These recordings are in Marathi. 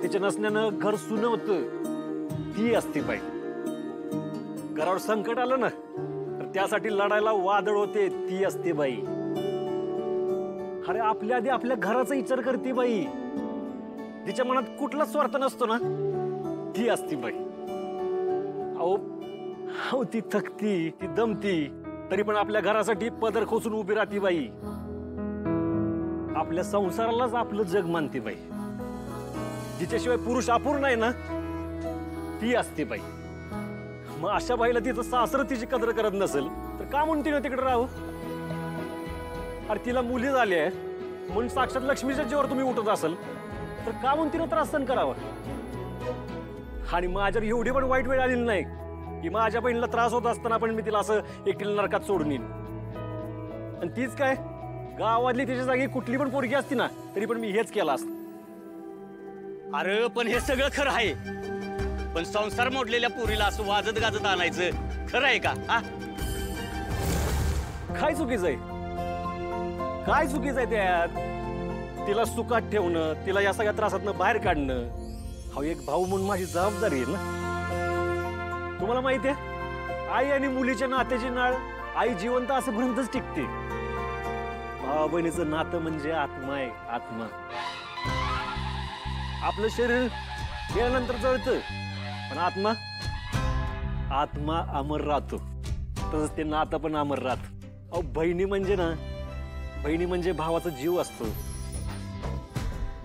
तिच्या नसण्यानं घर सुन होतं, ती असती बाई. घरावर संकट आलं ना तर त्यासाठी लढायला वादळ होते, ती असते बाई. अरे आपल्या आधी आपल्या घराचा विचार करते बाई. तिच्या मनात कुठलाच स्वार्थ नसतो ना, ती असती बाई. अहो ती थकती, ती दमती, तरी पण आपल्या घरासाठी पदर खोसून उभी राहती बाई. आपल्या संसारालाच आपलं जग मानते बाई. जिच्याशिवाय पुरुष अपूर्ण आहे ना, ती असते बाई. मग अशा बाईला तिचं सासर तिची कदर करत नसेल तर का म्हणून तिने तिकडे राहू? अरे तिला मुली झाल्या म्हणून साक्षात लक्ष्मीच्या जीवावर तुम्ही उठत असेल तर का म्हणून तिनं त्रास सहन करावा? आणि माझ्यावर एवढी पण वाईट वेळ आलेली नाही की माझ्या बहिणीला त्रास होत असताना पण मी तिला असं एकटीला नरकात सोडून येईन. आणि तीच काय, गावातली तिच्या जागी कुठली पण पोरगी असती ना तरी पण मी हेच केलं असतं. अरे पण हे सगळं खरं आहे, पण संसार मोडलेल्या पोरीला असं वाजत गाजत आणायचं खरं आहे का? काय चुकीचं आहे? काय चुकीचं आहे त्यात? तिला सुखात ठेवणं, तिला या सगळ्या त्रासातनं बाहेर काढणं, हा एक भाऊ म्हणून माझी जबाबदारी आहे ना. तुम्हाला माहिती आहे, आई आणि मुलीच्या नात्याची नाळ आई जिवंत असेपर्यंतच टिकते. भावा बहिणीचं नातं म्हणजे आत्मा आहे, आत्मा. आपलं शरीर गेल्यानंतर जळतं पण आत्मा अमर राहतो. तसंच ते नातं पण अमर राहत. अहो बहिणी म्हणजे ना, बहिणी म्हणजे भावाचा जीव असतो.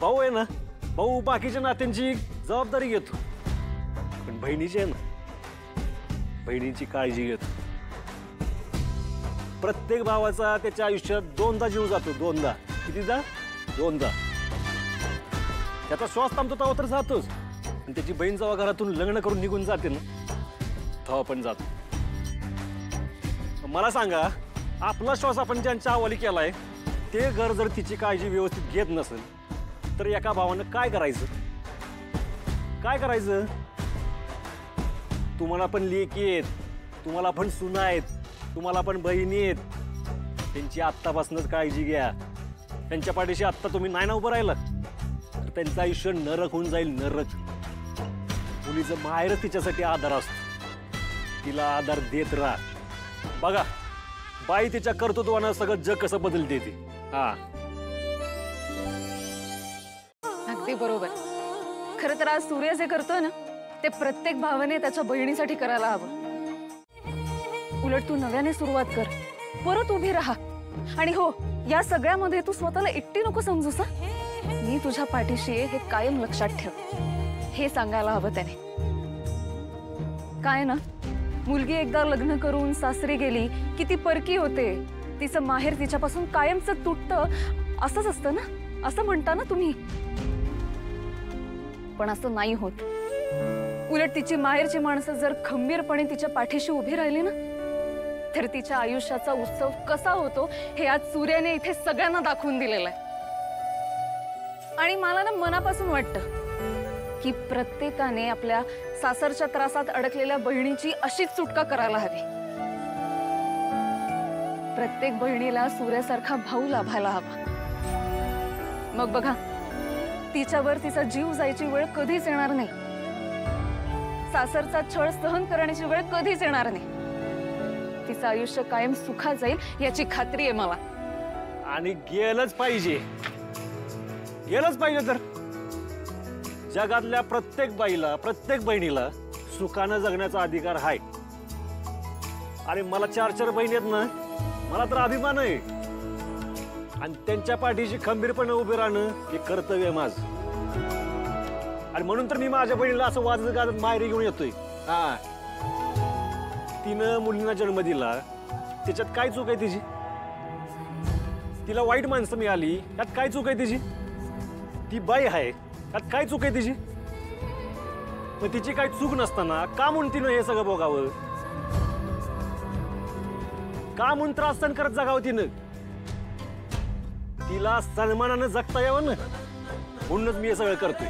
भाऊ आहे ना, भाऊ बाकीच्या नात्यांची जबाबदारी घेतो, पण बहिणीची आहे ना, बहिणीची काळजी घेतो. प्रत्येक भावाचा त्याच्या आयुष्यात दोनदा जीव जातो, दोनदा. कितीदा? दोनदा. त्याचा श्वास थांबतो तेव्हा तर जातोच, आणि त्याची बहीण जेव्हा घरातून लग्न करून निघून जाते ना तेव्हा पण जातो. मला सांगा, आपला श्वास आपण ज्यांच्या हवाली केलाय ते घर जर तिची काळजी व्यवस्थित घेत नसेल तर एका भावानं काय करायचं? काय करायचं? तुम्हाला पण लेकी आहेत, तुम्हाला पण सुना आहेत, तुम्हाला पण बहिणी आहेत. त्यांची आत्तापासूनच काळजी घ्या. त्यांच्या पाठीशी आत्ता तुम्ही नाही ना उभं राहिला तर त्यांचं आयुष्य नरक होऊन जाईल, नरक. मुलीचं माहेरच तिच्यासाठी आधार असतो. तिला आधार देत राहा. बघा बाई तिच्या कर्तृत्वानं सगळं जग कसं बदलते ती. अगदी बरोबर. खरं तर आज सूर्य जे करतोय ना ते प्रत्येक भावाने त्याच्या बहिणीसाठी करायला हवं. उलट तू नव्याने सुरुवात कर, परत उभी राहा. आणि हो, या सगळ्यामध्ये तू स्वतःला एकटी नको समजूस. मी तुझ्या पाठीशी आहे हे कायम लक्षात ठेव, हे सांगायला हवं त्याने. काय ना, मुलगी एकदा लग्न करून सासरी गेली की ती परकी होते. तिचं माहेर तिच्यापासून कायमचं तुटतं, असंच असतं ना, असं म्हणता ना तुम्ही. पण असं नाही होत. उलट तिची माहेरची माणसं जर खंबीरपणे तिच्या पाठीशी उभी राहिली ना तर तिच्या आयुष्याचा उत्सव कसा होतो हे आज सूर्याने इथे सगळ्यांना दाखवून दिलेलं आहे. आणि मला ना मनापासून वाटतं की प्रत्येकाने आपल्या सासरच्या त्रासात अडकलेल्या बहिणीची अशीच सुटका करायला हवी. प्रत्येक बहिणीला सूर्यासारखा भाऊ लाभायला हवा. मग बघा, तिच्यावर तिचा जीव जायची वेळ कधीच येणार नाही. सासरचा छळ सहन करण्याची वेळ कधीच येणार नाही. तिचं आयुष्य कायम सुखात जाईल याची खात्री आहे मला. आणि गेलंच पाहिजे, गेलंच पाहिजे. तर जगातल्या प्रत्येक बाईला, प्रत्येक बहिणीला सुखानं जगण्याचा अधिकार आहे. आणि मला 4 बहिणी आहेत ना, मला तर अभिमान आहे. आणि त्यांच्या पाठीशी खंबीरपणे उभे राहणं हे कर्तव्य आहे माझं. आणि म्हणून तर मी माझ्या बहिणीला असं वाजत गाजत माहेरी घेऊन येतोय. तिनं मुलींना जन्म दिला, त्याच्यात काय चूक आहे तिची? तिला वाईट माणसं मिळाली, त्यात काय चूक आहे तिची? ती बाई आहे, त्यात काय चूक आहे तिची? मग तिची काय चूक नसताना का म्हणून तिनं हे सगळं भोगावं? का म्हणून त्रास सहन करत जगावं तिनं? तिला सन्मानानं जगता यावं ना, म्हणूनच मी हे सगळं करतोय.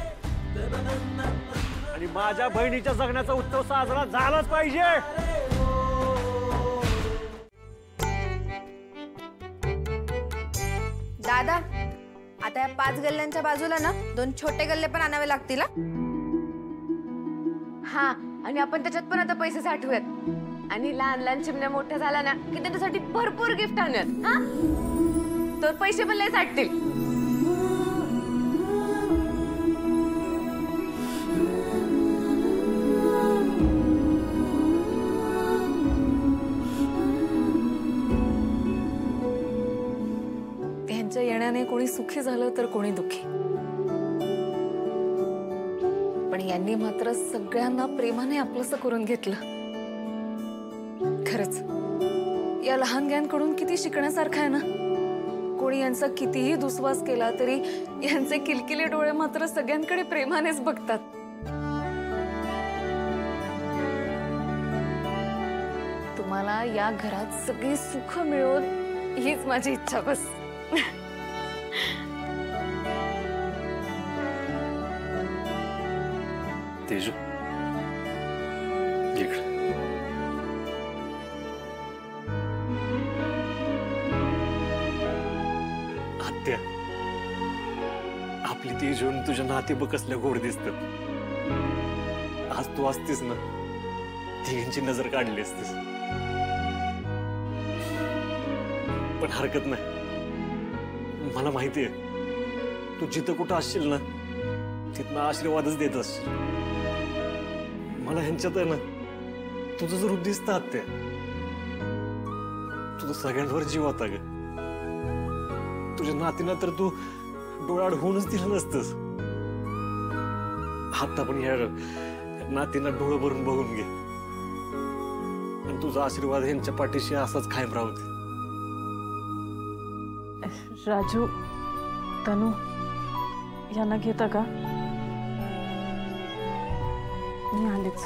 आणि माझ्या बहिणीच्या जगण्याचा उत्सव साजरा झालाच पाहिजे. दादा, आता या 5 गल्ल्यांच्या बाजूला ना 2 छोटे गल्ले पण आणावे लागतील हा. आणि आपण त्याच्यात पण आता पैसे साठवूयात आणि लहान लहान चिमण्या मोठ्या झाल्या ना की त्याच्यासाठी भरपूर गिफ्ट आणूयात हा. तर पैसे पण लय साठतील. त्यांच्या येण्याने कोणी सुखी झालं तर कोणी दुःखी, पण यांनी मात्र सगळ्यांना प्रेमाने आपलंसं करून घेतलं. खरंच या लहानग्यांकडून किती शिकण्यासारखं आहे ना. कोणी यांचा कितीही दुस्वास केला तरी यांचे किलकिले डोळे मात्र सगळ्यांकडे प्रेमानेच बघतात. तुम्हाला या घरात सगळी सुख मिळोत हीच माझी इच्छा बस. तेजू इकडे. आत्या, आपली तेजू आणि तुझ्या नाते बघ कसल्या गोड दिसतात. आज तू असतीस ना तिघांची नजर काढली असतीस. पण हरकत नाही, मला माहितीये तू जिथं कुठं असशील ना तिथनं आशीर्वादच देत असशील. मला ह्यांच्यात आहे ना तुझं जरूर दिसतं आत्या. तुझं सगळ्यांवर जीव होता ग. तुझ्या नातीनं तर तू डोळ्याआड होऊनच दिलं नसतंस. आता पण या नातींना डोळं भरून बघून घे आणि तुझा आशीर्वाद ह्यांच्या पाठीशी असाच कायम राहू दे. राजू, तनू यांना घेता का? मी आलेच.